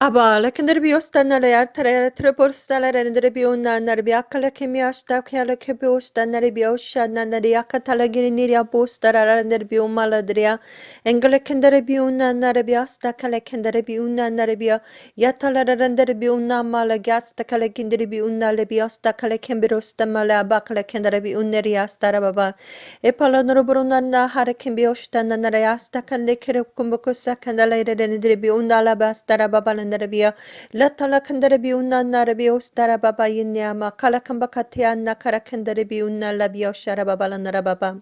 Aba, lekendere biostanare artere treporstale rendere bionna nare biakale kemiasta kale kebiostanare bioshanna nare akatale niria postara rendere biomaladria engale kendere bionna nare biasta kale kendere bionna nare bia yatala rendere bionna mala gasta kale kindere bionna le biasta kale kembirosta mala bakale kendere bionneria stara baba epalonoro brunanna hare kembiostanna nare asta kale kere kumbokosa kandale rendere bionna la bastara baba 나라비야 라탈라 칸다라비 운나 나라비 오스타라 바바 인냐마 칼라칸바 카테안나 카라칸다라비 운나 라비오 샤라바발라 나라바바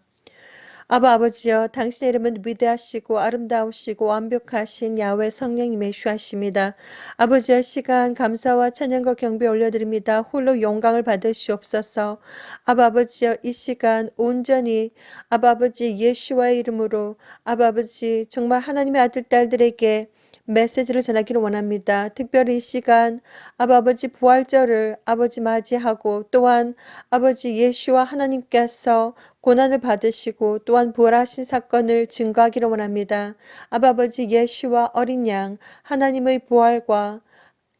아바 아버지여 당신의 이름은 위대하시고 아름다우시고 완벽하신 야훼 성령님의 슈하십니다. 아버지여 시간 감사와 찬양과 경배 올려드립니다. 홀로 영광을 받으시옵소서. 아버지여 이 시간 온전히 아버지 예수와의 이름으로 아버지 정말 하나님의 아들 딸들에게 메시지를 전하기를 원합니다. 특별히 이 시간 아버지 부활절을 아버지 맞이하고 또한 아버지 예수와 하나님께서 고난을 받으시고 또한 부활하신 사건을 증거하기를 원합니다. 아버지 예수와 어린 양 하나님의 부활과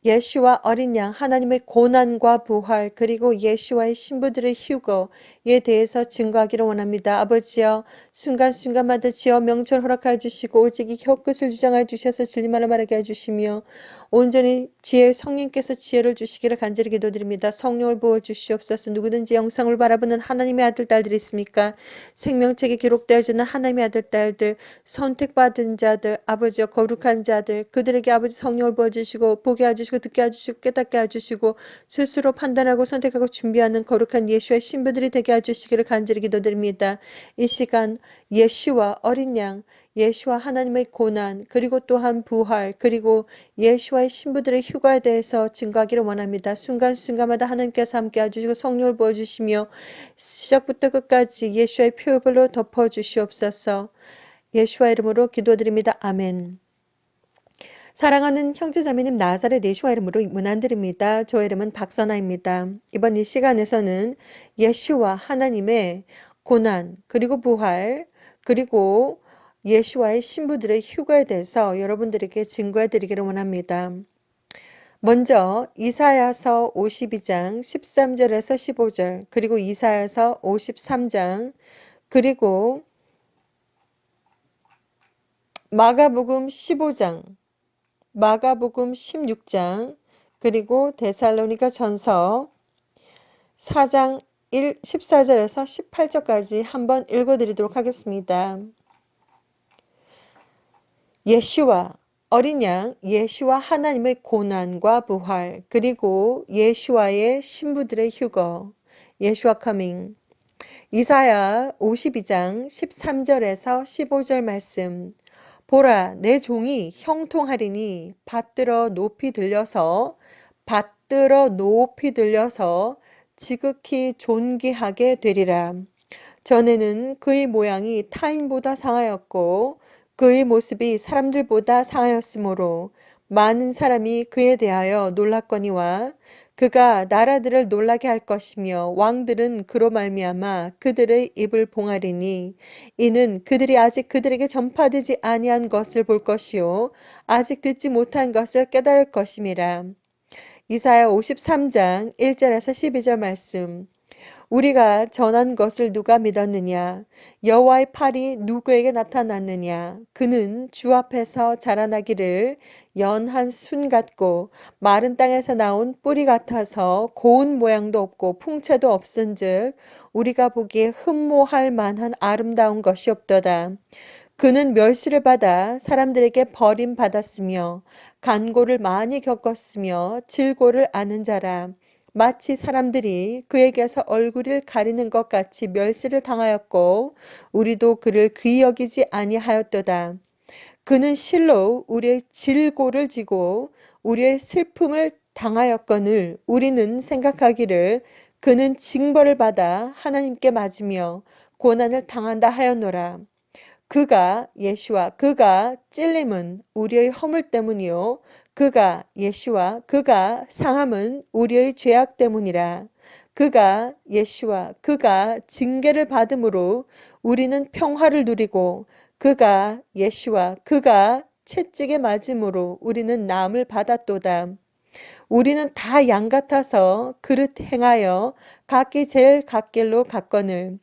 예수와 어린 양 하나님의 고난과 부활 그리고 예수와의 신부들의 휴거에 대해서 증거하기를 원합니다. 아버지여 순간순간마다 지어 명철 허락하여 주시고 오직 이 혀끝을 주장하여 주셔서 진리만을 말하게 해주시며 온전히 지혜 성령께서 지혜를 주시기를 간절히 기도드립니다. 성령을 부어주시옵소서. 누구든지 영상을 바라보는 하나님의 아들 딸들이 있습니까? 생명책에 기록되어지는 하나님의 아들 딸들 선택받은 자들 아버지여 거룩한 자들 그들에게 아버지 성령을 부어주시고 보게 해주시고 듣게 해주시고 깨닫게 해주시고 스스로 판단하고 선택하고 준비하는 거룩한 예수의 신부들이 되게 해주시기를 간절히 기도드립니다. 이 시간 예수와 어린 양 예수와 하나님의 고난 그리고 또한 부활 그리고 예수와의 신부들의 휴가에 대해서 증거하기를 원합니다. 순간순간마다 하나님께서 함께 해주시고 성령을 부어주시며 시작부터 끝까지 예수의 표별로 덮어주시옵소서. 예수와 이름으로 기도드립니다. 아멘. 사랑하는 형제자매님 나사렛 예수와 이름으로 문안드립니다. 저 이름은 박선아입니다. 이번 이 시간에서는 예수와 하나님의 고난 그리고 부활 그리고 예수와의 신부들의 휴가에 대해서 여러분들에게 증거해 드리기를 원합니다. 먼저 이사야서 52장 13절에서 15절 그리고 이사야서 53장 그리고 마가복음 15장 마가복음 16장 그리고 데살로니가 전서 4장 14절에서 18절까지 한번 읽어드리도록 하겠습니다. 예수와 어린 양 예수와 하나님의 고난과 부활 그리고 예수와의 신부들의 휴거 예수와 커밍 이사야 52장 13절에서 15절 말씀 보라 내 종이 형통하리니 받들어 높이 들려서 지극히 존귀하게 되리라. 전에는 그의 모양이 타인보다 상하였고 그의 모습이 사람들보다 상하였으므로 많은 사람이 그에 대하여 놀랐거니와 그가 나라들을 놀라게 할 것이며 왕들은 그로 말미암아 그들의 입을 봉하리니 이는 그들이 아직 그들에게 전파되지 아니한 것을 볼 것이요 아직 듣지 못한 것을 깨달을 것임이라. 이사야 53장 1절에서 12절 말씀 우리가 전한 것을 누가 믿었느냐? 여호와의 팔이 누구에게 나타났느냐? 그는 주 앞에서 자라나기를 연한 순 같고 마른 땅에서 나온 뿌리 같아서 고운 모양도 없고 풍채도 없은즉 우리가 보기에 흠모할 만한 아름다운 것이 없도다. 그는 멸시를 받아 사람들에게 버림받았으며 간고를 많이 겪었으며 질고를 아는 자라. 마치 사람들이 그에게서 얼굴을 가리는 것 같이 멸시를 당하였고 우리도 그를 귀히 여기지 아니하였도다. 그는 실로 우리의 질고를 지고 우리의 슬픔을 당하였거늘 우리는 생각하기를 그는 징벌을 받아 하나님께 맞으며 고난을 당한다 하였노라. 그가 예수와 그가 찔림은 우리의 허물 때문이요 그가 예수와 그가 상함은 우리의 죄악 때문이라. 그가 예수와 그가 징계를 받음으로 우리는 평화를 누리고 그가 예수와 그가 채찍에 맞음으로 우리는 남을 받았도다. 우리는 다 양 같아서 그릇 행하여 각기 제일 갓길로 갔거늘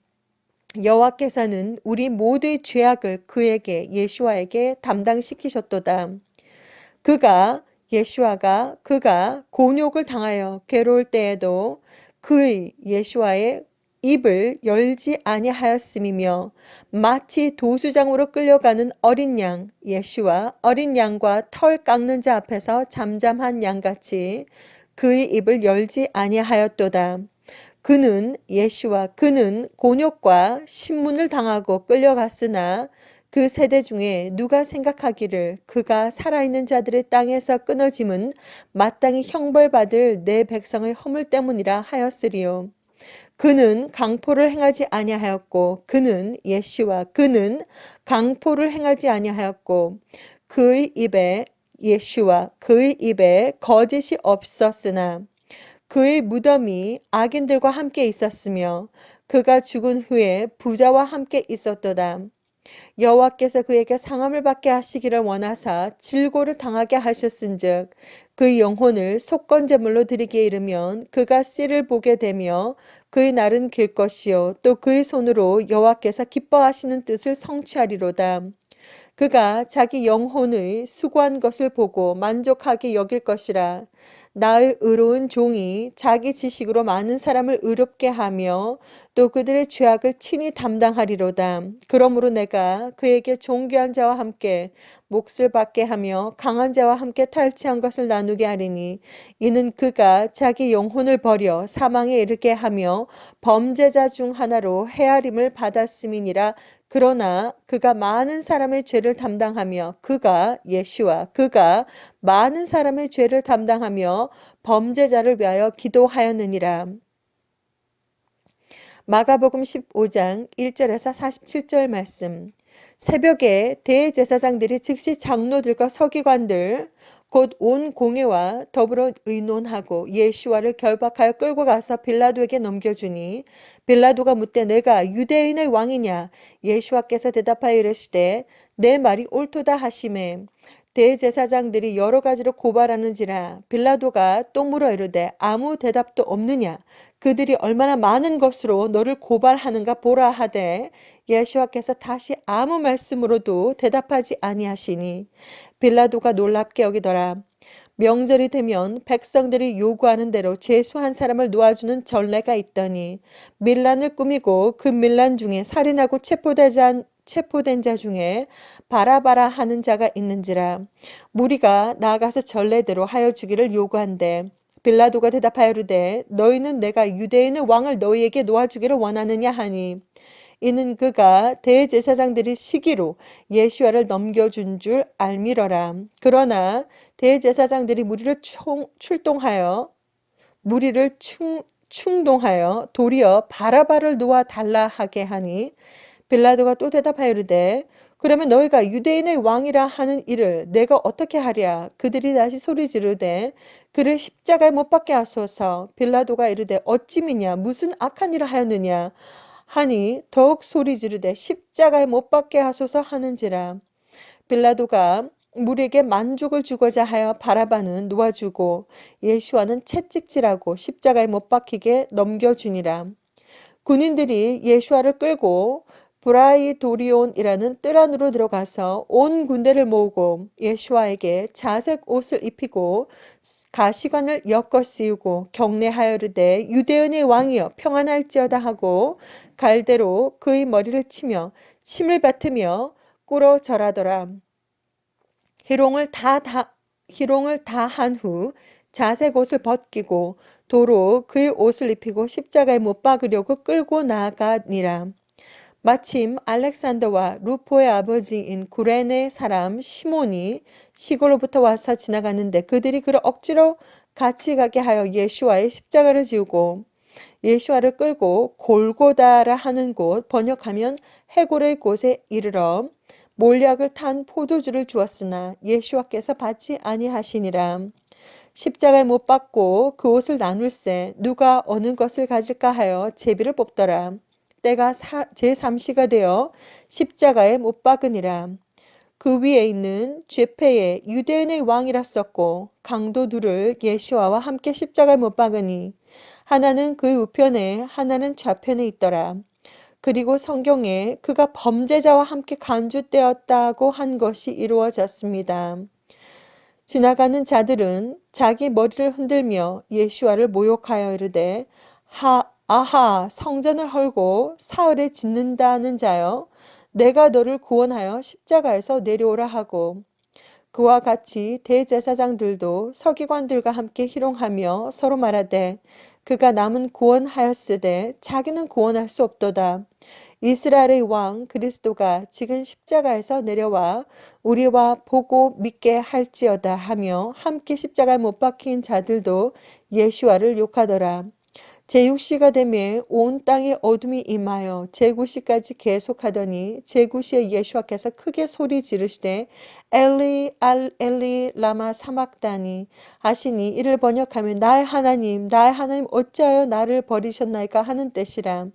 여호와께서는 우리 모두의 죄악을 그에게 예수와에게 담당시키셨도다. 그가 곤욕을 당하여 괴로울 때에도 그의 예수와의 입을 열지 아니하였음이며 마치 도수장으로 끌려가는 어린 양 예수와 어린 양과 털 깎는 자 앞에서 잠잠한 양같이 그의 입을 열지 아니하였도다. 그는 곤욕과 신문을 당하고 끌려갔으나 그 세대 중에 누가 생각하기를 그가 살아있는 자들의 땅에서 끊어짐은 마땅히 형벌받을 내 백성의 허물 때문이라 하였으리요. 그는 강포를 행하지 아니하였고 그는 강포를 행하지 아니하였고 그의 입에 거짓이 없었으나 그의 무덤이 악인들과 함께 있었으며 그가 죽은 후에 부자와 함께 있었도다. 여호와께서 그에게 상함을 받게 하시기를 원하사 질고를 당하게 하셨은즉 그의 영혼을 속건제물로 드리기에 이르면 그가 씨를 보게 되며 그의 날은 길 것이요 또 그의 손으로 여호와께서 기뻐하시는 뜻을 성취하리로다. 그가 자기 영혼의 수고한 것을 보고 만족하게 여길 것이라. 나의 의로운 종이 자기 지식으로 많은 사람을 의롭게 하며 또 그들의 죄악을 친히 담당하리로다. 그러므로 내가 그에게 존귀한 자와 함께 몫을 받게 하며 강한 자와 함께 탈취한 것을 나누게 하리니 이는 그가 자기 영혼을 버려 사망에 이르게 하며 범죄자 중 하나로 헤아림을 받았음이니라. 그러나 그가 많은 사람의 죄를 담당하며 그가 많은 사람의 죄를 담당하며 범죄자를 위하여 기도하였느니라. 마가복음 15장 1절에서 47절 말씀. 새벽에 대제사장들이 즉시 장로들과 서기관들 곧 온 공회와 더불어 의논하고 예수와를 결박하여 끌고 가서 빌라도에게 넘겨주니 빌라도가 묻되 내가 유대인의 왕이냐 예수와께서 대답하여 이르시되 내 말이 옳도다 하시매 대제사장들이 여러 가지로 고발하는지라 빌라도가 또 물어 이르되 아무 대답도 없느냐 그들이 얼마나 많은 것으로 너를 고발하는가 보라 하되 예수와께서 다시 아무 말씀으로도 대답하지 아니하시니 빌라도가 놀랍게 여기더라. 명절이 되면 백성들이 요구하는 대로 죄수 한 사람을 놓아주는 전례가 있더니 밀란을 꾸미고 그 밀란 중에 살인하고 체포된 자 중에 바라바라 하는 자가 있는지라. 무리가 나아가서 전례대로 하여 주기를 요구한대. 빌라도가 대답하여 이르되 너희는 내가 유대인의 왕을 너희에게 놓아주기를 원하느냐 하니 이는 그가 대제사장들이 시기로 예수와를 넘겨준 줄 알미러라. 그러나 대제사장들이 충동하여 도리어 바라바를 놓아 달라 하게 하니 빌라도가 또 대답하여 이르되 그러면 너희가 유대인의 왕이라 하는 이를 내가 어떻게 하랴. 그들이 다시 소리 지르되 그를 십자가에 못 박게 하소서. 빌라도가 이르되 어찌 미냐 무슨 악한 일을 하였느냐 하니 더욱 소리 지르되 십자가에 못 박게 하소서 하는지라. 빌라도가 무리에게 만족을 주고자 하여 바라바는 놓아주고 예수와는 채찍질하고 십자가에 못 박히게 넘겨주니라. 군인들이 예수와를 끌고 브라이도리온이라는 뜰 안으로 들어가서 온 군대를 모으고 예수와에게 자색 옷을 입히고 가시관을 엮어 씌우고 경례하여 이르되 유대인의 왕이여 평안할지어다 하고 갈대로 그의 머리를 치며 침을 뱉으며 꿇어 절하더라. 희롱을 다 한 후 자색 옷을 벗기고 도로 그의 옷을 입히고 십자가에 못 박으려고 끌고 나아가니라. 마침 알렉산더와 루포의 아버지인 구레네 사람 시몬이 시골로부터 와서 지나갔는데 그들이 그를 억지로 같이 가게 하여 예수와의 십자가를 지우고 예수와를 끌고 골고다라 하는 곳 번역하면 해골의 곳에 이르러 몰약을 탄 포도주를 주었으나 예수와께서 받지 아니하시니라. 십자가에 못 박고 그 옷을 나눌세 누가 어느 것을 가질까 하여 제비를 뽑더라. 때가 제3시가 되어 십자가에 못 박으니라. 그 위에 있는 죄패의 유대인의 왕이라 썼고 강도 둘을 예수와와 함께 십자가에 못 박으니 하나는 그 우편에 하나는 좌편에 있더라. 그리고 성경에 그가 범죄자와 함께 간주되었다고 한 것이 이루어졌습니다. 지나가는 자들은 자기 머리를 흔들며 예수와를 모욕하여 이르되 아하 성전을 헐고 사흘에 짓는다는 자여 내가 너를 구원하여 십자가에서 내려오라 하고 그와 같이 대제사장들도 서기관들과 함께 희롱하며 서로 말하되 그가 남은 구원하였으되 자기는 구원할 수 없도다. 이스라엘의 왕 그리스도가 지금 십자가에서 내려와 우리와 보고 믿게 할지어다 하며 함께 십자가에 못 박힌 자들도 예수와를 욕하더라. 제6시가 되매 온 땅에 어둠이 임하여 제9시까지 계속하더니 제9시에 예수와께서 크게 소리 지르시되 엘리 알 엘리 라마 사막다니 하시니 이를 번역하면 나의 하나님 어찌하여 나를 버리셨나이까 하는 뜻이라.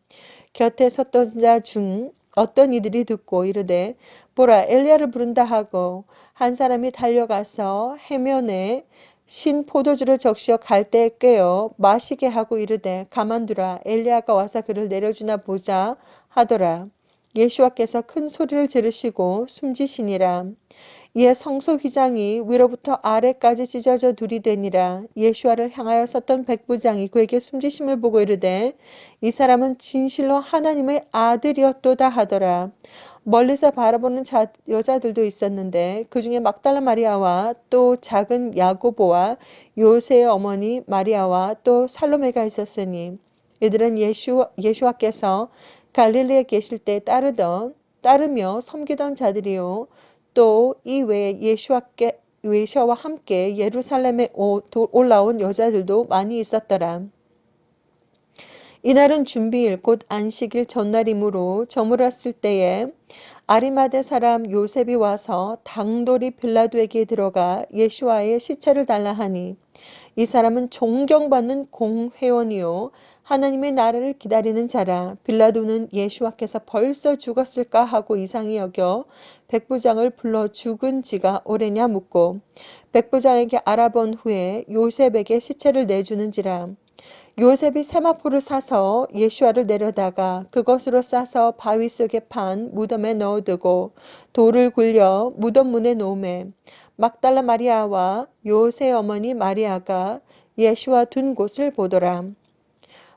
곁에 섰던 자 중 어떤 이들이 듣고 이르되 보라 엘리야를 부른다 하고 한 사람이 달려가서 해면에 신 포도주를 적시어 갈대에 꿰어 마시게 하고 이르되 가만두라 엘리야가 와서 그를 내려주나 보자 하더라. 예수와께서 큰 소리를 지르시고 숨지시니라. 이에 성소 휘장이 위로부터 아래까지 찢어져 둘이 되니라. 예수와를 향하여 섰던 백부장이 그에게 숨지심을 보고 이르되 이 사람은 진실로 하나님의 아들이었도다 하더라. 멀리서 바라보는 여자들도 있었는데 그 중에 막달라 마리아와 또 작은 야고보와 요새의 어머니 마리아와 또 살로메가 있었으니 이들은 예수와께서 갈릴리에 계실 때 따르며 섬기던 자들이요 또 이 외에 예수와 함께 예루살렘에 올라온 여자들도 많이 있었더라. 이날은 준비일 곧 안식일 전날이므로 저물었을 때에 아리마대 사람 요셉이 와서 당돌이 빌라도에게 들어가 예수와의 시체를 달라 하니 이 사람은 존경받는 공회원이요 하나님의 나라를 기다리는 자라. 빌라도는 예수와께서 벌써 죽었을까 하고 이상히 여겨 백부장을 불러 죽은 지가 오래냐 묻고 백부장에게 알아본 후에 요셉에게 시체를 내주는지라. 요셉이 세마포를 사서 예수와를 내려다가 그것으로 싸서 바위 속에 판 무덤에 넣어두고 돌을 굴려 무덤 문에 놓음에 막달라 마리아와 요새 어머니 마리아가 예수와 둔 곳을 보더라.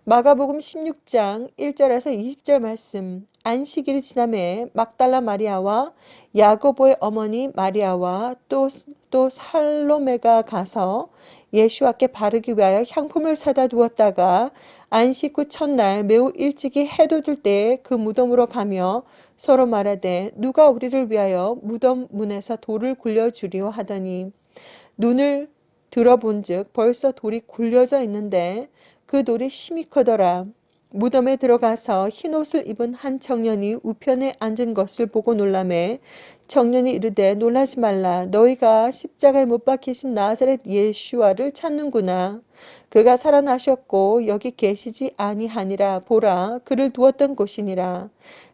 마가복음 16장 1절에서 20절 말씀. 안식일이 지남에 막달라 마리아와 야고보의 어머니 마리아와 또 살로메가 가서 예수와께 바르기 위하여 향품을 사다 두었다가 안식 후 첫날 매우 일찍이 해돋을 때에 그 무덤으로 가며 서로 말하되 누가 우리를 위하여 무덤 문에서 돌을 굴려주리오 하더니 눈을 들어본즉 벌써 돌이 굴려져 있는데 그 돌이 심히 크더라. 무덤에 들어가서 흰옷을 입은 한 청년이 우편에 앉은 것을 보고 놀라매 청년이 이르되 놀라지 말라. 너희가 십자가에 못 박히신 나사렛 예수와를 찾는구나. 그가 살아나셨고 여기 계시지 아니하니라. 보라 그를 두었던 곳이니라.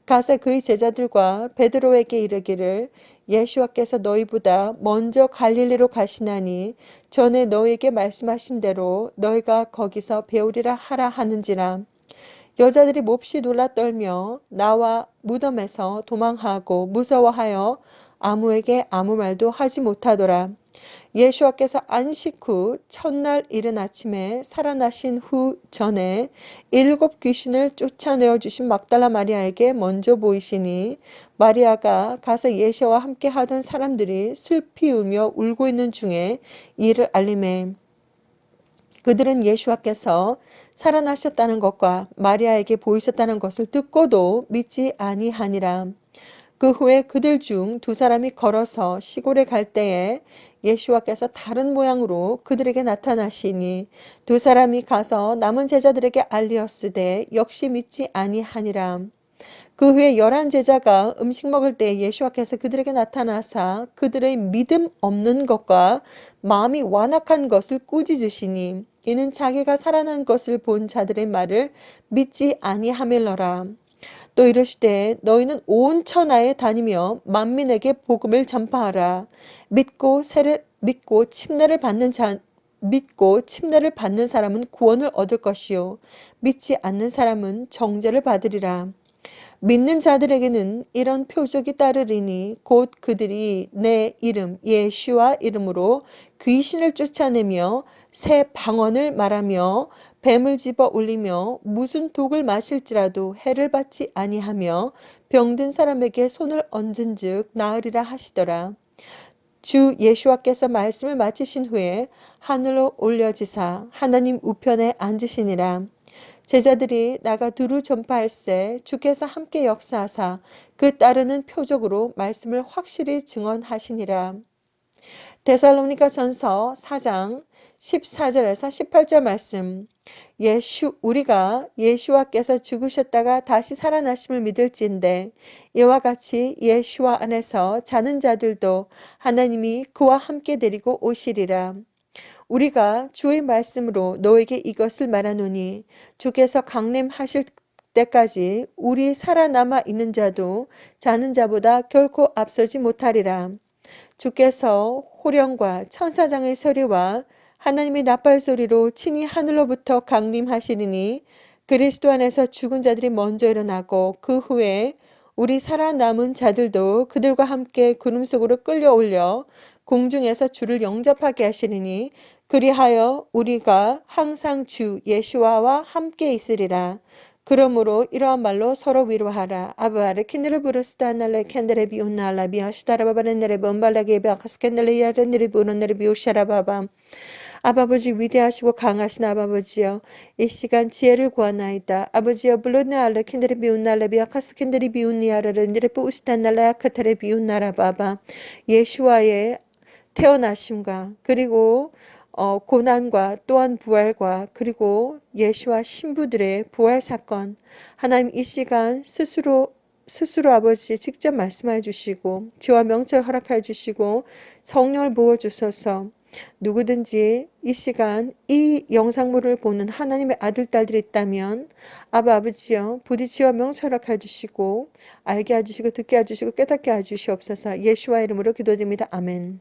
가서 그의 제자들과 베드로에게 이르기를 예수와께서 너희보다 먼저 갈릴리로 가시나니 전에 너희에게 말씀하신 대로 너희가 거기서 배우리라 하라 하는지라. 여자들이 몹시 놀라 떨며 나와 무덤에서 도망하고 무서워하여 아무에게 아무 말도 하지 못하더라. 예수와께서 안식 후 첫날 이른 아침에 살아나신 후 전에 7 귀신을 쫓아내어 주신 막달라 마리아에게 먼저 보이시니 마리아가 가서 예수와 함께 하던 사람들이 슬피 울며 울고 있는 중에 이를 알림해 그들은 예수와께서 살아나셨다는 것과 마리아에게 보이셨다는 것을 듣고도 믿지 아니하니라. 그 후에 그들 중 2사람이 걸어서 시골에 갈 때에 예수와께서 다른 모양으로 그들에게 나타나시니 2사람이 가서 남은 제자들에게 알리었으되 역시 믿지 아니하니라. 그 후에 11 제자가 음식 먹을 때 예수와께서 그들에게 나타나사 그들의 믿음 없는 것과 마음이 완악한 것을 꾸짖으시니 이는 자기가 살아난 것을 본 자들의 말을 믿지 아니하밀러라. 또 이르시되 너희는 온 천하에 다니며 만민에게 복음을 전파하라. 믿고 침례를 받는 사람은 구원을 얻을 것이요 믿지 않는 사람은 정죄를 받으리라. 믿는 자들에게는 이런 표적이 따르리니 곧 그들이 내 이름 예수와 이름으로 귀신을 쫓아내며 새 방언을 말하며 뱀을 집어 올리며 무슨 독을 마실지라도 해를 받지 아니하며 병든 사람에게 손을 얹은즉 나으리라 하시더라. 주 예수와께서 말씀을 마치신 후에 하늘로 올려지사 하나님 우편에 앉으시니라. 제자들이 나가 두루 전파할세 주께서 함께 역사하사 그 따르는 표적으로 말씀을 확실히 증언하시니라. 데살로니가 전서 4장 14절에서 18절 말씀. 우리가 예수와께서 죽으셨다가 다시 살아나심을 믿을진데 이와 같이 예수와 안에서 자는 자들도 하나님이 그와 함께 데리고 오시리라. 우리가 주의 말씀으로 너에게 이것을 말하노니 주께서 강림하실 때까지 우리 살아남아 있는 자도 자는 자보다 결코 앞서지 못하리라. 주께서 호령과 천사장의 소리와 하나님의 나팔소리로 친히 하늘로부터 강림하시리니 그리스도 안에서 죽은 자들이 먼저 일어나고 그 후에 우리 살아남은 자들도 그들과 함께 구름 속으로 끌려올려 공중에서 주를 영접하게 하시리니 그리하여 우리가 항상 주 예수와와 함께 있으리라. 그러므로 이러한 말로 서로 위로하라. 아바르 킨드르 부르스타날레 캔드레 비운날라 비하시다라바바렌네레 범발라게 비아카스캔들레 야렌네레 부는네레 비오샤라바밤. 아버지 위대하시고 강하신 아버지여 이 시간 지혜를 구하나이다. 아버지여 블루나알레 킨드레 비운날레 비아카스캔들이 비운니아라렌네레 부우스타날레 아카타레 비운나라바바. 예수와의 태어나심과 그리고 고난과 또한 부활과 그리고 예수와 신부들의 부활 사건 하나님 이 시간 스스로 아버지 직접 말씀해 주시고 지와 명철 허락해 주시고 성령을 부어 주셔서 누구든지 이 시간 이 영상물을 보는 하나님의 아들 딸들이 있다면 아버지여 부디 지와 명철 허락해 주시고 알게 해주시고 듣게 해주시고 깨닫게 해주시옵소서. 예수와 이름으로 기도드립니다. 아멘.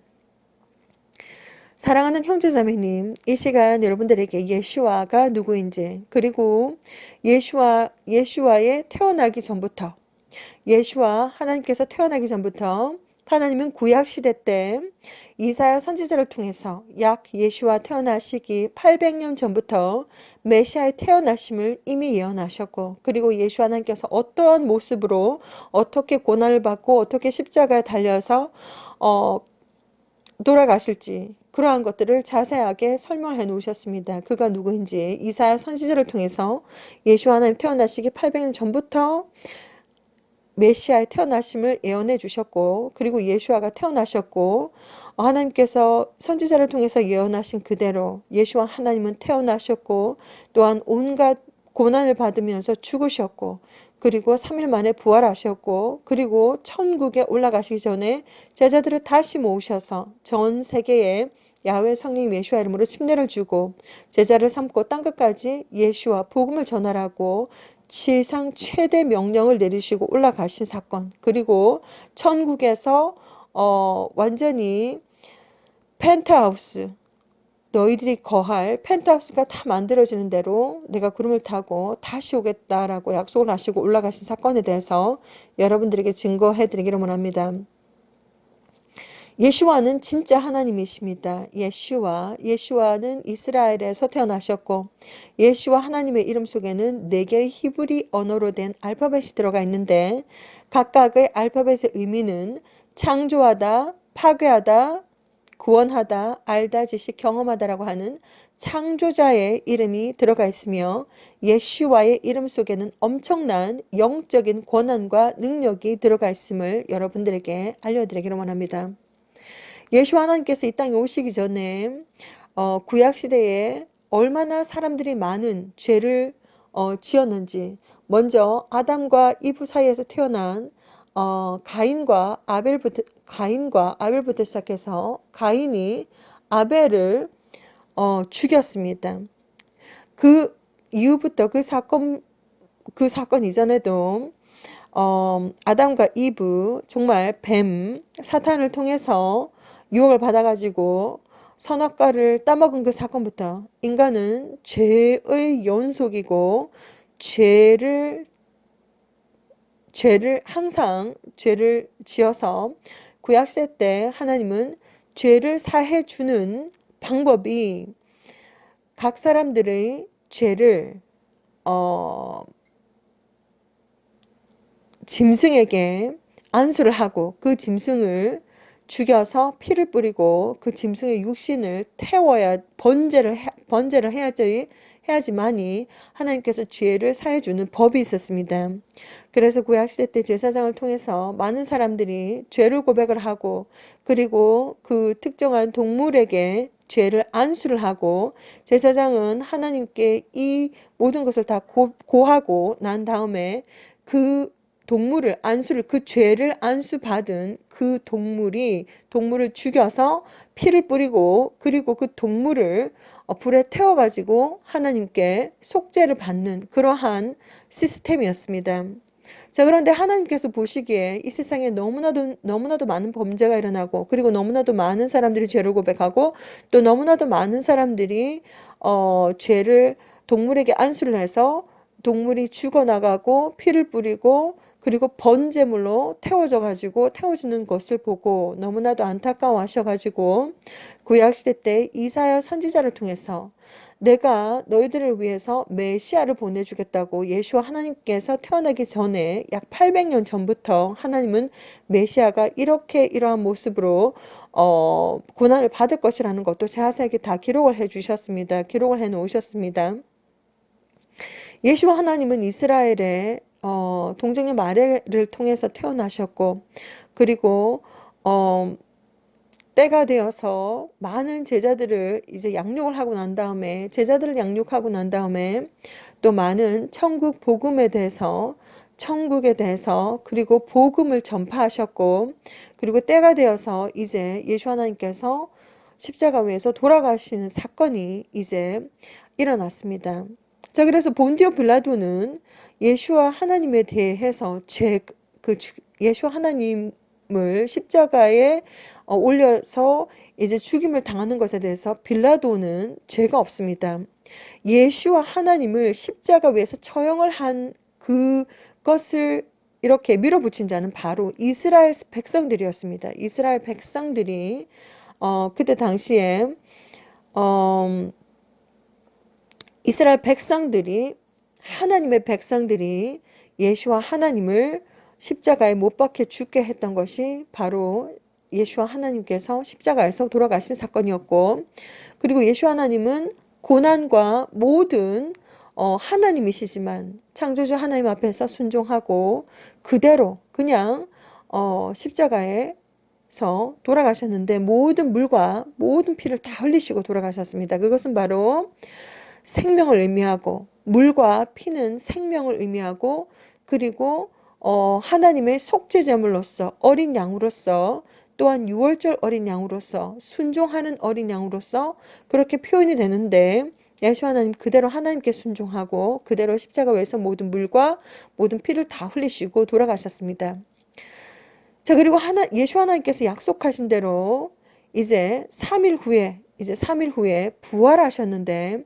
사랑하는 형제자매님, 이 시간 여러분들에게 예수와가 누구인지 그리고 예수와의 태어나기 전부터 예수와 하나님께서 태어나기 전부터 하나님은 구약시대 때 이사야 선지자를 통해서 약 예수와 태어나시기 800년 전부터 메시아의 태어나심을 이미 예언하셨고 그리고 예수 하나님께서 어떠한 모습으로 어떻게 고난을 받고 어떻게 십자가에 달려서 돌아가실지 그러한 것들을 자세하게 설명해 놓으셨습니다. 그가 누구인지 이사야 선지자를 통해서 예수 하나님 태어나시기 800년 전부터 메시아의 태어나심을 예언해 주셨고 그리고 예수아가 태어나셨고 하나님께서 선지자를 통해서 예언하신 그대로 예수와 하나님은 태어나셨고 또한 온갖 고난을 받으면서 죽으셨고 그리고 3일 만에 부활하셨고 그리고 천국에 올라가시기 전에 제자들을 다시 모으셔서 전 세계에 야훼 성령 예수와 이름으로 침례를 주고 제자를 삼고 땅끝까지 예수와 복음을 전하라고 지상 최대 명령을 내리시고 올라가신 사건 그리고 천국에서 완전히 펜트하우스 너희들이 거할 펜트하우스가 다 만들어지는 대로 내가 구름을 타고 다시 오겠다라고 약속을 하시고 올라가신 사건에 대해서 여러분들에게 증거해드리기를 원합니다. 예수와는 진짜 하나님이십니다. 예수와는 이스라엘에서 태어나셨고 예수와 하나님의 이름 속에는 4개의 히브리 언어로 된 알파벳이 들어가 있는데 각각의 알파벳의 의미는 창조하다, 파괴하다, 구원하다, 알다, 지식, 경험하다라고 하는 창조자의 이름이 들어가 있으며 예수와의 이름 속에는 엄청난 영적인 권한과 능력이 들어가 있음을 여러분들에게 알려드리기를 원합니다. 예수 하나님께서 이 땅에 오시기 전에 구약시대에 얼마나 사람들이 많은 죄를 지었는지 먼저 아담과 이브 사이에서 태어난 가인과 아벨부터 시작해서 가인이 아벨을 죽였습니다. 그 이후부터 그 사건 이전에도 아담과 이브 정말 사탄을 통해서 유혹을 받아가지고 선악과를 따먹은 그 사건부터 인간은 죄의 연속이고 죄를 항상 죄를 지어서 구약시대 때 하나님은 죄를 사해 주는 방법이 각 사람들의 죄를 짐승에게 안수를 하고 그 짐승을 죽여서 피를 뿌리고 그 짐승의 육신을 태워야 번제를 해야지만이 하나님께서 죄를 사해주는 법이 있었습니다. 그래서 구약시대 때 제사장을 통해서 많은 사람들이 죄를 고백을 하고 그리고 그 특정한 동물에게 죄를 안수를 하고 제사장은 하나님께 이 모든 것을 다 고하고 난 다음에 그 그 죄를 안수받은 그 동물을 죽여서 피를 뿌리고 그리고 그 동물을 불에 태워가지고 하나님께 속죄를 받는 그러한 시스템이었습니다. 자, 그런데 하나님께서 보시기에 이 세상에 너무나도 많은 범죄가 일어나고 그리고 너무나도 많은 사람들이 죄를 고백하고 또 너무나도 많은 사람들이 죄를 동물에게 안수를 해서 동물이 죽어나가고 피를 뿌리고 그리고 번제물로 태워지는 것을 보고 너무나도 안타까워 하셔가지고 구약시대 때 이사야 선지자를 통해서 내가 너희들을 위해서 메시아를 보내주겠다고 예수와 하나님께서 태어나기 전에 약 800년 전부터 하나님은 메시아가 이러한 모습으로 고난을 받을 것이라는 것도 자세하게 다 기록을 해 주셨습니다. 기록을 해 놓으셨습니다. 예수와 하나님은 이스라엘의 동정녀 마리아를 통해서 태어나셨고 그리고 때가 되어서 많은 제자들을 이제 양육을 하고 난 다음에 제자들을 양육하고 난 다음에 또 많은 천국에 대해서 그리고 복음을 전파하셨고 그리고 때가 되어서 이제 예수 하나님께서 십자가 위에서 돌아가시는 사건이 이제 일어났습니다. 자, 그래서 본디오 빌라도는 예수와 하나님에 대해서 예수 하나님을 십자가에 올려서 이제 죽임을 당하는 것에 대해서 빌라도는 죄가 없습니다. 예수와 하나님을 십자가 위에서 처형을 한 그것을 이렇게 밀어붙인 자는 바로 이스라엘 백성들이었습니다. 이스라엘 백성들이 그때 당시에 이스라엘 하나님의 백성들이 예수와 하나님을 십자가에 못 박혀 죽게 했던 것이 바로 예수와 하나님께서 십자가에서 돌아가신 사건이었고 그리고 예수 하나님은 고난과 모든 하나님이시지만 창조주 하나님 앞에서 순종하고 그대로 그냥 십자가에서 돌아가셨는데 모든 물과 모든 피를 다 흘리시고 돌아가셨습니다. 그것은 바로 생명을 의미하고 물과 피는 생명을 의미하고 그리고 하나님의 속죄제물로서 어린 양으로서 또한 유월절 어린 양으로서 순종하는 어린 양으로서 그렇게 표현이 되는데 예수 하나님 그대로 하나님께 순종하고 그대로 십자가 위에서 모든 물과 모든 피를 다 흘리시고 돌아가셨습니다. 자, 그리고 예수 하나님께서 약속하신 대로 이제 3일 후에 부활하셨는데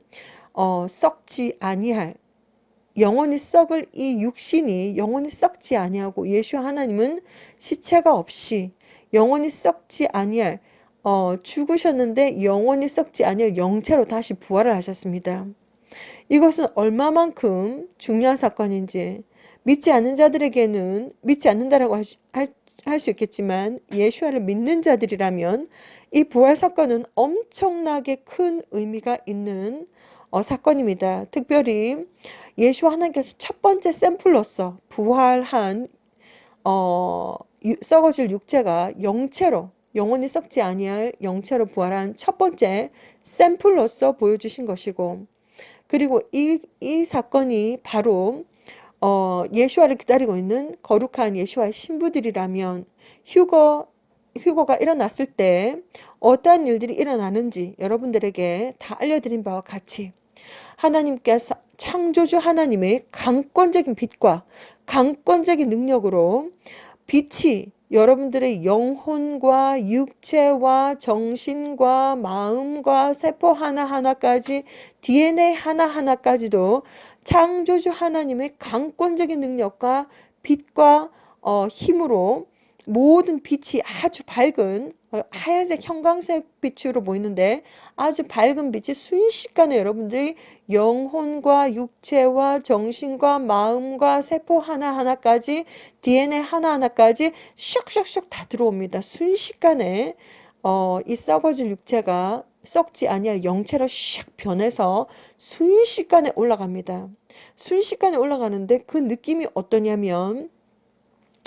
썩지 아니할 영원히 썩을 이 육신이 영원히 썩지 아니하고 예수 하나님은 시체가 없이 영원히 썩지 아니할 죽으셨는데 영원히 썩지 아니할 영체로 다시 부활을 하셨습니다. 이것은 얼마만큼 중요한 사건인지 믿지 않는 자들에게는 믿지 않는다라고 할 수 있겠지만 예수를 믿는 자들이라면 이 부활 사건은 엄청나게 큰 의미가 있는 사건입니다. 특별히 예수와 하나님께서 첫 번째 샘플로서 부활한 썩어질 육체가 영원히 썩지 아니할 영체로 부활한 첫 번째 샘플로서 보여주신 것이고 그리고 이 사건이 바로 예수와를 기다리고 있는 거룩한 예수와의 신부들이라면 휴거가 일어났을 때 어떠한 일들이 일어나는지 여러분들에게 다 알려드린 바와 같이 하나님께서 창조주 하나님의 강권적인 빛과 강권적인 능력으로 빛이 여러분들의 영혼과 육체와 정신과 마음과 세포 하나하나까지 DNA 하나하나까지도 창조주 하나님의 강권적인 능력과 빛과 힘으로 모든 빛이 아주 밝은 하얀색 형광색 빛으로 보이는데 아주 밝은 빛이 순식간에 여러분들이 영혼과 육체와 정신과 마음과 세포 하나하나까지 DNA 하나하나까지 슉슉슉 다 들어옵니다. 순식간에 이 썩어질 육체가 썩지 아니할 영체로 샥 변해서 순식간에 올라갑니다. 순식간에 올라가는데 그 느낌이 어떠냐면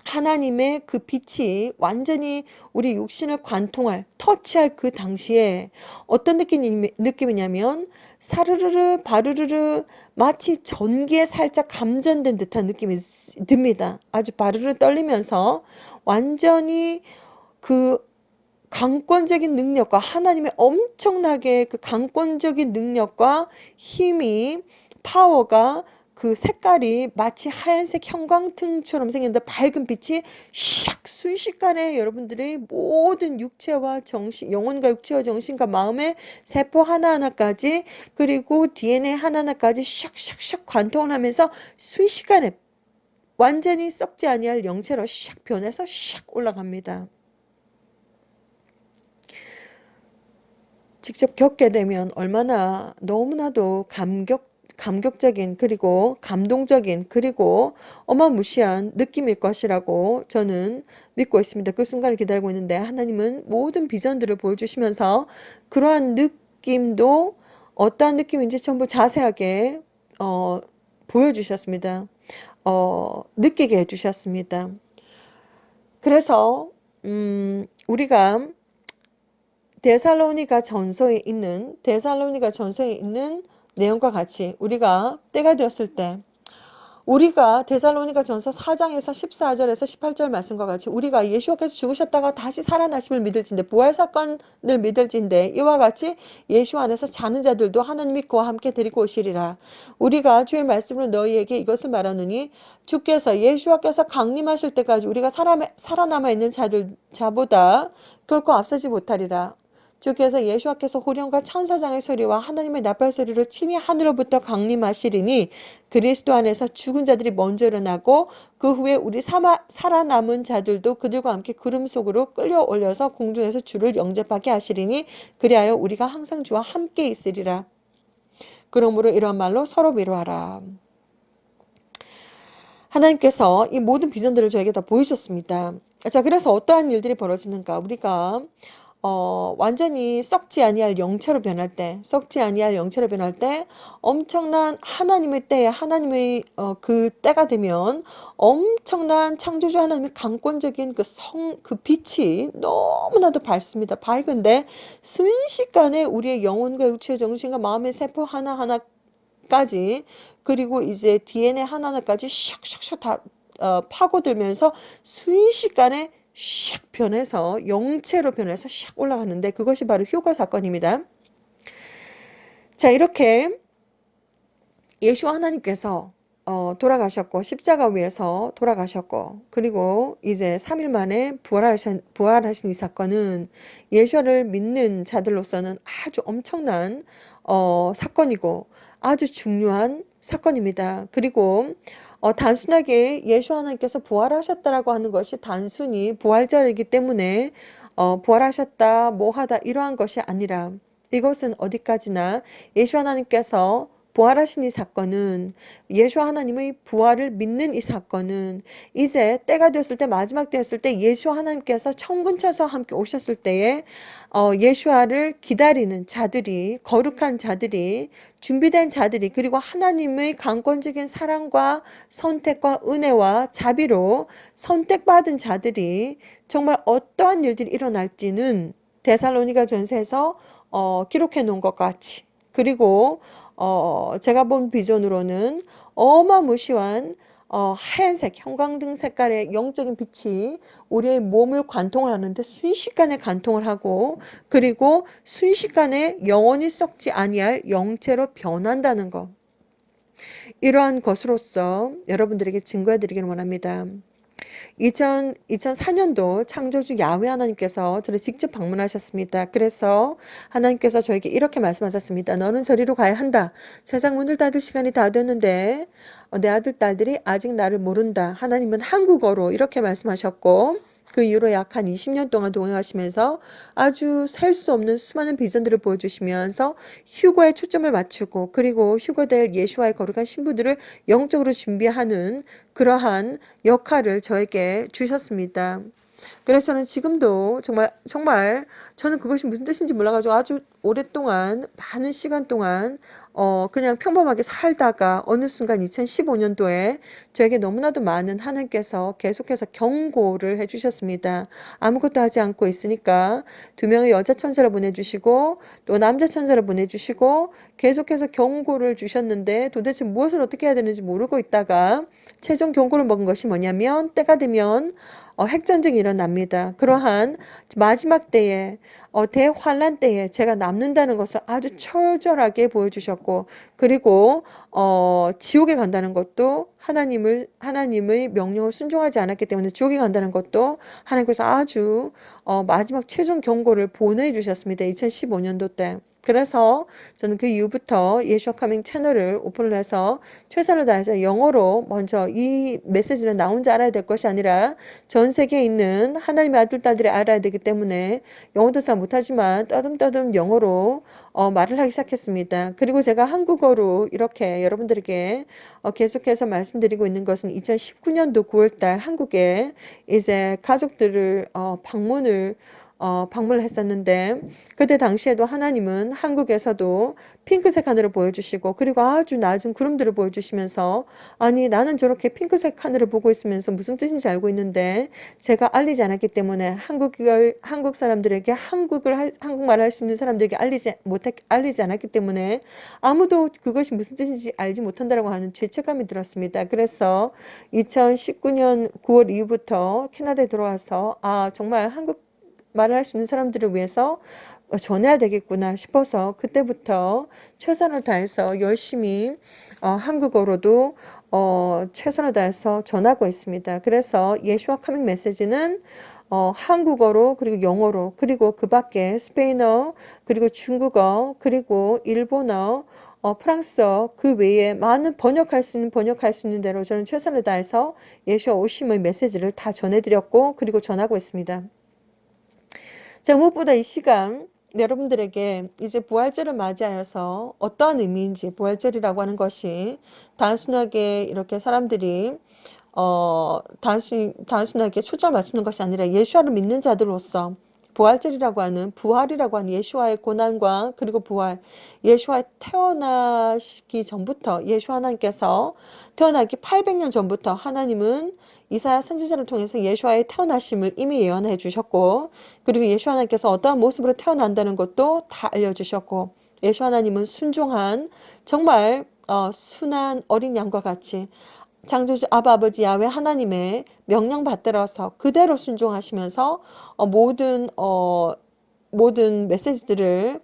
하나님의 그 빛이 완전히 우리 육신을 관통할, 터치할 그 당시에 어떤 느낌이냐면 사르르르 바르르르 마치 전기에 살짝 감전된 듯한 느낌이 듭니다. 아주 바르르 떨리면서 완전히 그 강권적인 능력과 하나님의 엄청나게 그 강권적인 능력과 힘이 파워가 그 색깔이 마치 하얀색 형광등처럼 생겼는데 밝은 빛이 샥 순식간에 여러분들의 모든 육체와 정신, 영혼과 육체와 정신과 마음의 세포 하나하나까지 그리고 DNA 하나하나까지 샥샥샥 관통을 하면서 순식간에 완전히 썩지 아니할 영체로 샥 변해서 샥 올라갑니다. 직접 겪게 되면 얼마나 너무나도 감격적인 그리고 감동적인 그리고 어마무시한 느낌일 것이라고 저는 믿고 있습니다. 그 순간을 기다리고 있는데 하나님은 모든 비전들을 보여주시면서 그러한 느낌도 어떠한 느낌인지 전부 자세하게 보여주셨습니다. 느끼게 해주셨습니다. 그래서 우리가 데살로니가 전서에 있는 내용과 같이 우리가 때가 되었을 때 우리가 데살로니가 전서 4장에서 14절에서 18절 말씀과 같이 우리가 예수께서 죽으셨다가 다시 살아나심을 믿을진데 부활 사건을 믿을진데 이와 같이 예수 안에서 자는 자들도 하나님이 그와 함께 데리고 오시리라. 우리가 주의 말씀으로 너희에게 이것을 말하노니 주께서 예수께서 강림하실 때까지 우리가 살아남아 있는 자보다 결코 앞서지 못하리라. 주께서 예수께서 호령과 천사장의 소리와 하나님의 나팔 소리로 친히 하늘로부터 강림하시리니 그리스도 안에서 죽은 자들이 먼저 일어나고 그 후에 우리 살아남은 자들도 그들과 함께 구름 속으로 끌려올려서 공중에서 주를 영접하게 하시리니 그리하여 우리가 항상 주와 함께 있으리라. 그러므로 이러한 말로 서로 위로하라. 하나님께서 이 모든 비전들을 저에게 다 보이셨습니다. 자, 그래서 어떠한 일들이 벌어지는가? 우리가 완전히 썩지 아니할 영체로 변할 때 엄청난 하나님의 때에 하나님의 그 때가 되면 엄청난 창조주 하나님의 강권적인 그 빛이 너무나도 밝습니다. 밝은데 순식간에 우리의 영혼과 육체, 정신과 마음의 세포 하나하나까지 그리고 이제 DNA 하나하나까지 샥샥샥 다 파고들면서 순식간에 샥 변해서 영체로 변해서 샥 올라가는데 그것이 바로 효과 사건입니다. 자, 이렇게 예수 하나님께서 돌아가셨고 십자가 위에서 돌아가셨고 그리고 이제 3일 만에 부활하신 이 사건은 예수를 믿는 자들로서는 아주 엄청난 사건이고 아주 중요한 사건입니다. 그리고 단순하게 예수 하나님께서 부활하셨다라고 하는 것이 단순히 부활절이기 때문에 부활하셨다 뭐하다 이러한 것이 아니라 이것은 어디까지나 예수 하나님께서 부활하신 이 사건은 예수 하나님의 부활을 믿는 이 사건은 이제 때가 되었을 때 마지막 되었을 때 예수 하나님께서 천군천사와 함께 오셨을 때에 예수와를 기다리는 자들이 거룩한 자들이 준비된 자들이 그리고 하나님의 강권적인 사랑과 선택과 은혜와 자비로 선택받은 자들이 정말 어떠한 일들이 일어날지는 데살로니가 전서에서 기록해 놓은 것 같이 그리고 제가 본 비전으로는 어마무시한 하얀색 형광등 색깔의 영적인 빛이 우리의 몸을 관통을 하는데 순식간에 관통을 하고 그리고 순식간에 영원히 썩지 아니할 영체로 변한다는 것. 이러한 것으로서 여러분들에게 증거해 드리기를 원합니다. 2004년도 창조주 야훼 하나님께서 저를 직접 방문하셨습니다. 그래서 하나님께서 저에게 이렇게 말씀하셨습니다. 너는 저리로 가야 한다. 세상 문을 닫을 시간이 다 됐는데 내 아들, 딸들이 아직 나를 모른다. 하나님은 한국어로 이렇게 말씀하셨고 그 이후로 약 한 20년 동안 동행하시면서 아주 셀 수 없는 수많은 비전들을 보여주시면서 휴거에 초점을 맞추고 그리고 휴거될 예수와의 거룩한 신부들을 영적으로 준비하는 그러한 역할을 저에게 주셨습니다. 그래서 저는 지금도 정말 저는 그것이 무슨 뜻인지 몰라가지고 아주 오랫동안 많은 시간 동안 그냥 평범하게 살다가 어느 순간 2015년도에 저에게 너무나도 많은 하나님께서 계속해서 경고를 해주셨습니다. 아무것도 하지 않고 있으니까 2명의 여자 천사를 보내주시고 또 남자 천사를 보내주시고 계속해서 경고를 주셨는데 도대체 무엇을 어떻게 해야 되는지 모르고 있다가 최종 경고를 먹은 것이 뭐냐면 때가 되면 핵전쟁이 일어납니다. 그러한 마지막 때에 대환란 때에 제가 남는다는 것을 아주 철저하게 보여주셨고 그리고 지옥에 간다는 것도 하나님의 명령을 순종하지 않았기 때문에 지옥에 간다는 것도 하나님께서 아주 마지막 최종 경고를 보내주셨습니다. 2015년도 때. 그래서 저는 그 이후부터 예수와 카밍 채널을 오픈을 해서 최선을 다해서 영어로 먼저 이 메시지는 나 혼자 알아야 될 것이 아니라 전 세계에 있는 하나님의 아들, 딸들이 알아야 되기 때문에 영어도 잘 못하지만 떠듬떠듬 영어로 말을 하기 시작했습니다. 그리고 제가 한국어로 이렇게 여러분들에게 계속해서 말씀드리고 있는 것은 2019년도 9월달 한국에 이제 가족들을 방문을 했었는데 그때 당시에도 하나님은 한국에서도 핑크색 하늘을 보여주시고 그리고 아주 낮은 구름들을 보여주시면서 아니 나는 저렇게 핑크색 하늘을 보고 있으면서 무슨 뜻인지 알고 있는데 제가 알리지 않았기 때문에 한국 사람들에게 한국말을 할 수 있는 사람들에게 알리지 않았기 때문에 아무도 그것이 무슨 뜻인지 알지 못한다라고 하는 죄책감이 들었습니다. 그래서 2019년 9월 이후부터 캐나다에 들어와서 정말 한국 말을 할 수 있는 사람들을 위해서 전해야 되겠구나 싶어서 그때부터 최선을 다해서 열심히 한국어로도 최선을 다해서 전하고 있습니다. 그래서 예수와 카밍 메시지는 한국어로 그리고 영어로 그리고 그 밖에 스페인어 그리고 중국어 그리고 일본어 프랑스어 그 외에 많은 번역할 수 있는 대로 저는 최선을 다해서 예수와 오심의 메시지를 다 전해드렸고 그리고 전하고 있습니다. 자, 무엇보다 이 시간 여러분들에게 이제 부활절을 맞이하여서 어떠한 의미인지 부활절이라고 하는 것이 단순하게 이렇게 사람들이 단순하게 초절 맞추는 것이 아니라 예수와를 믿는 자들로서 부활절이라고 하는 부활이라고 하는 예수와의 고난과 그리고 부활 예수와 태어나시기 전부터 예수 하나님께서 태어나기 800년 전부터 하나님은 이사야 선지자를 통해서 예수와의 태어나심을 이미 예언해 주셨고 그리고 예수 하나님께서 어떠한 모습으로 태어난다는 것도 다 알려주셨고 예수 하나님은 순종한 정말 순한 어린 양과 같이 창조주 아버지 야훼 하나님의 명령 받들어서 그대로 순종하시면서 모든 메시지들을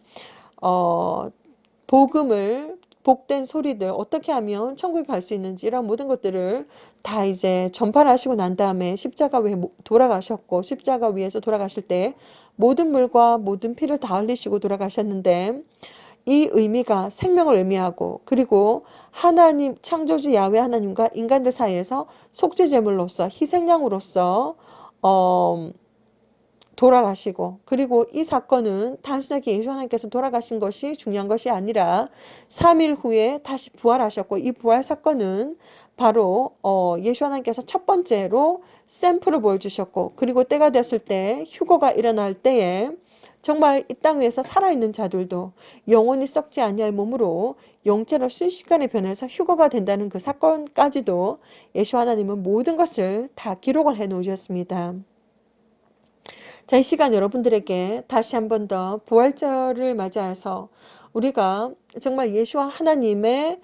복음을 복된 소리들 어떻게 하면 천국에 갈 수 있는지 이런 모든 것들을 다 이제 전파를 하시고 난 다음에 십자가 위에 돌아가셨고 십자가 위에서 돌아가실 때 모든 물과 모든 피를 다 흘리시고 돌아가셨는데 이 의미가 생명을 의미하고 그리고 하나님 창조주 야훼 하나님과 인간들 사이에서 속죄제물로서 희생양으로서 돌아가시고 그리고 이 사건은 단순하게 예수 하나님께서 돌아가신 것이 중요한 것이 아니라 3일 후에 다시 부활하셨고 이 부활 사건은 바로 예수 하나님께서 첫 번째로 샘플을 보여주셨고 그리고 때가 됐을 때 휴거가 일어날 때에 정말 이 땅 위에서 살아있는 자들도 영원히 썩지 아니할 몸으로 영체로 순식간에 변해서 휴거가 된다는 그 사건까지도 예수 하나님은 모든 것을 다 기록을 해 놓으셨습니다. 자, 이 시간 여러분들에게 다시 한 번 더 부활절을 맞이해서 우리가 정말 예수와 하나님의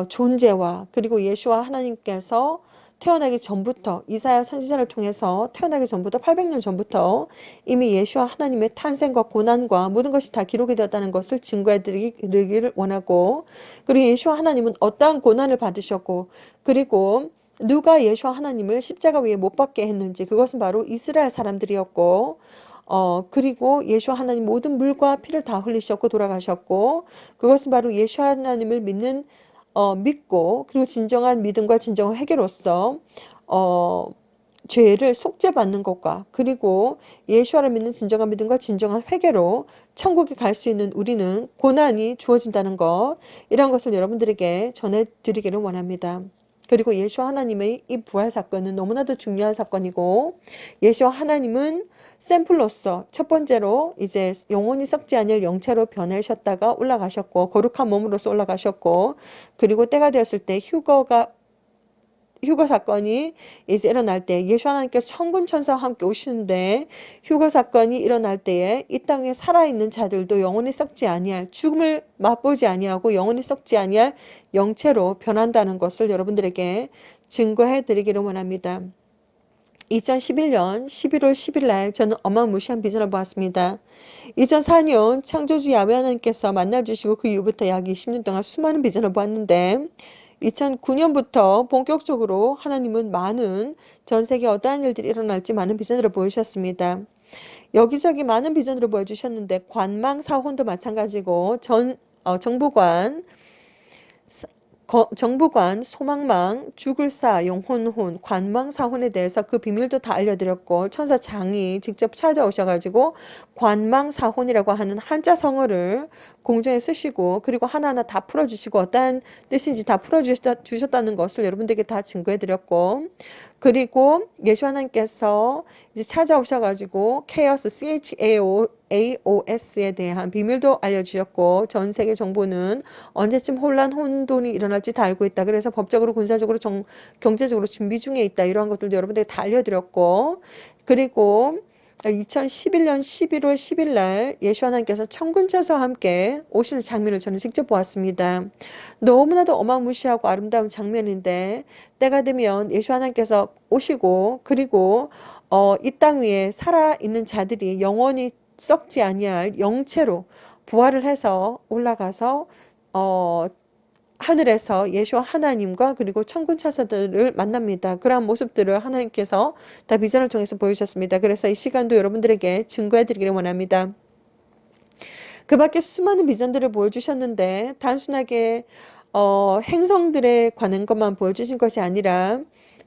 존재와 그리고 예수와 하나님께서 태어나기 전부터 이사야 선지자를 통해서 태어나기 전부터 800년 전부터 이미 예수와 하나님의 탄생과 고난과 모든 것이 다 기록이 되었다는 것을 증거해 드리기를 원하고 그리고 예수와 하나님은 어떠한 고난을 받으셨고 그리고 누가 예수와 하나님을 십자가 위에 못 박게 했는지 그것은 바로 이스라엘 사람들이었고 그리고 예수와 하나님 모든 물과 피를 다 흘리셨고 돌아가셨고 그것은 바로 예수와 하나님을 믿고 그리고 진정한 믿음과 진정한 회개로서 어, 죄를 속죄받는 것과 그리고 예수와를 믿는 진정한 믿음과 진정한 회개로 천국에 갈 수 있는 우리는 고난이 주어진다는 것 이런 것을 여러분들에게 전해드리기를 원합니다. 그리고 예수와 하나님의 이 부활 사건은 너무나도 중요한 사건이고 예수와 하나님은 샘플로서 첫 번째로 이제 영원히 썩지 않을 영체로 변하셨다가 올라가셨고 거룩한 몸으로서 올라가셨고 그리고 때가 되었을 때 휴거 사건이 이제 일어날 때 예수 하나님께서 천군 천사와 함께 오시는데 휴거 사건이 일어날 때에 이 땅에 살아있는 자들도 영원히 썩지 아니할 죽음을 맛보지 아니하고 영원히 썩지 아니할 영체로 변한다는 것을 여러분들에게 증거해 드리기를 원합니다. 2011년 11월 10일 날 저는 어마무시한 비전을 보았습니다. 2004년 창조주 야훼 하나님께서 만나주시고 그 이후부터 약 20년 동안 수많은 비전을 보았는데 2009년부터 본격적으로 하나님은 많은 전 세계 어떠한 일들이 일어날지 많은 비전으로 보이셨습니다. 여기저기 많은 비전으로 보여주셨는데 관망 사혼도 마찬가지고 정부관 정부관, 소망망, 죽을사, 영혼혼, 관망사혼에 대해서 그 비밀도 다 알려드렸고 천사장이 직접 찾아오셔가지고 관망사혼이라고 하는 한자 성어를 공중에 쓰시고 그리고 하나하나 다 풀어주시고 어떠한 뜻인지 다 풀어주셨다는 것을 여러분들에게 다 증거해드렸고 그리고 예수 하나님께서 이제 찾아오셔가지고 케어스, CHAOS에 대한 비밀도 알려주셨고 전 세계 정부는 언제쯤 혼돈이 일어날지 다 알고 있다. 그래서 법적으로, 군사적으로, 경제적으로 준비 중에 있다. 이러한 것들도 여러분들이 다 알려드렸고 그리고 2011년 11월 10일 날 예수 하나님께서 천군천사와 함께 오시는 장면을 저는 직접 보았습니다. 너무나도 어마무시하고 아름다운 장면인데 때가 되면 예수 하나님께서 오시고 그리고 이 땅 위에 살아있는 자들이 영원히 썩지 아니할 영체로 부활을 해서 올라가서 하늘에서 예수와 하나님과 그리고 천군 천사들을 만납니다. 그러한 모습들을 하나님께서 다 비전을 통해서 보여주셨습니다. 그래서 이 시간도 여러분들에게 증거해 드리기를 원합니다. 그 밖에 수많은 비전들을 보여주셨는데 단순하게 행성들에 관한 것만 보여주신 것이 아니라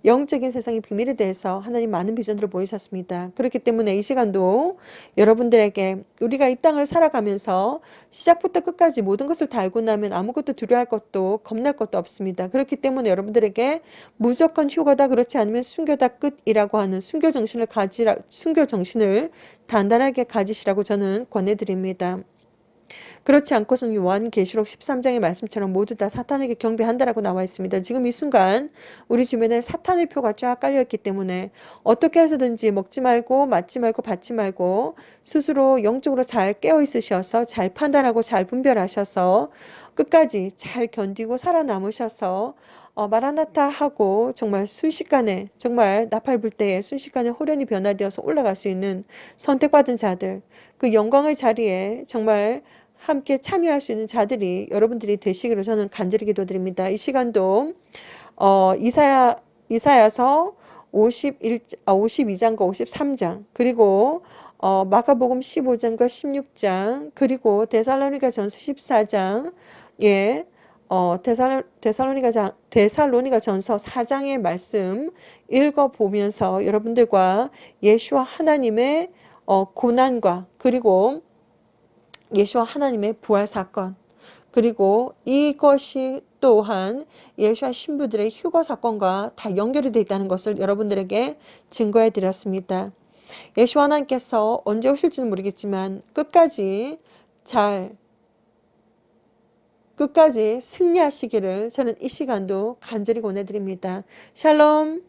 영적인 세상의 비밀에 대해서 하나님 많은 비전들을 보이셨습니다. 그렇기 때문에 이 시간도 여러분들에게 우리가 이 땅을 살아가면서 시작부터 끝까지 모든 것을 다 알고 나면 아무것도 두려워할 것도 겁날 것도 없습니다. 그렇기 때문에 여러분들에게 무조건 휴거다 그렇지 않으면 순교다 끝이라고 하는 순교 정신을 단단하게 가지시라고 저는 권해드립니다. 그렇지 않고선 요한계시록 13장의 말씀처럼 모두 다 사탄에게 경배한다라고 나와 있습니다. 지금 이 순간 우리 주변에 사탄의 표가 쫙 깔려있기 때문에 어떻게 해서든지 먹지 말고 맞지 말고 받지 말고 스스로 영적으로 잘 깨어있으셔서 잘 판단하고 잘 분별하셔서 끝까지 잘 견디고 살아남으셔서 마라나타 하고 정말 순식간에 정말 나팔 불 때에 순식간에 호련히 변화되어서 올라갈 수 있는 선택받은 자들 그 영광의 자리에 정말 함께 참여할 수 있는 자들이 여러분들이 되시기를 저는 간절히 기도드립니다. 이 시간도 이사야서 52장과 53장 그리고 마가복음 15장과 16장 그리고 데살로니가전서 14장 데살로니가전서 4장의 말씀 읽어보면서 여러분들과 예수와 하나님의 고난과 그리고 예수와 하나님의 부활 사건 그리고 이것이 또한 예수와 신부들의 휴거 사건과 다 연결이 되어 있다는 것을 여러분들에게 증거해 드렸습니다. 예수 하나님께서 언제 오실지는 모르겠지만 끝까지 승리하시기를 저는 이 시간도 간절히 권해드립니다. 샬롬.